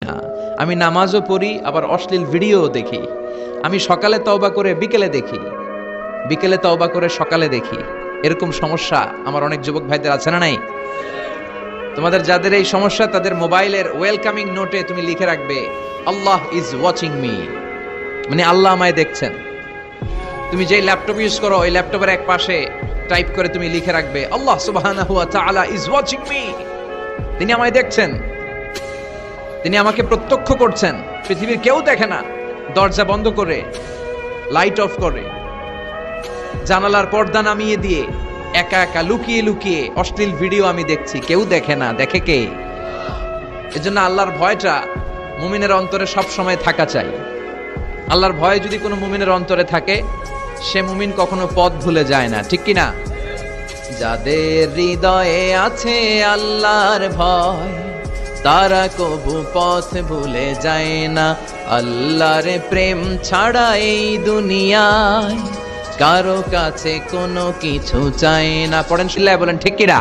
না। আমি নামাজও পড়ি, আবার অশ্লীল ভিডিও দেখি। আমি সকালে তওবা করে বিকেলে দেখি, বিকেলে তওবা করে সকালে দেখি। এরকম সমস্যা আমার অনেক যুবক ভাইদের আছে না নাই? তোমাদের যাদের এই সমস্যা, তাদের মোবাইলের ওয়েলকামিং নোটে তুমি লিখে রাখবে, আল্লাহ ইজ ওয়াচিং মি, মানে আল্লাহ আমায় দেখছেন। তুমি যেই ল্যাপটপ ইউজ করো, ওই ল্যাপটপের এক পাশে টাইপ করে তুমি লিখে রাখবে, আল্লাহ সুবহানাহু ওয়া তাআলা ইজ ওয়াচিং মি, তিনি আমায় দেখছেন, তিনি আমাকে প্রত্যক্ষ করছেন। পৃথিবীর কেউ দেখে না। দরজা বন্ধ করে, লাইট অফ করে, জানালার পর্দা নামিয়ে দিয়ে একা একা লুকিয়ে লুকিয়ে অশ্লীল ভিডিও আমি দেখছি, কেউ দেখে না। দেখে কে? এজন্য আল্লাহর ভয়টা মুমিনের অন্তরে সব সময় থাকা চাই। আল্লাহর ভয় যদি কোনো মুমিনের অন্তরে থাকে, সে মুমিন কখনো পথ ভুলে যায় না, ঠিক কি না? যাদের হৃদয়ে আছে আল্লাহর ভয়, তারা কবু পথ ভুলে যায় না। আল্লাহর প্রেম ছাড়া এই দুনিয়ায় কারো কাছে কোনো কিছু চায় না। পড়েন, শিল্লায় বলেন, ঠিক কিনা?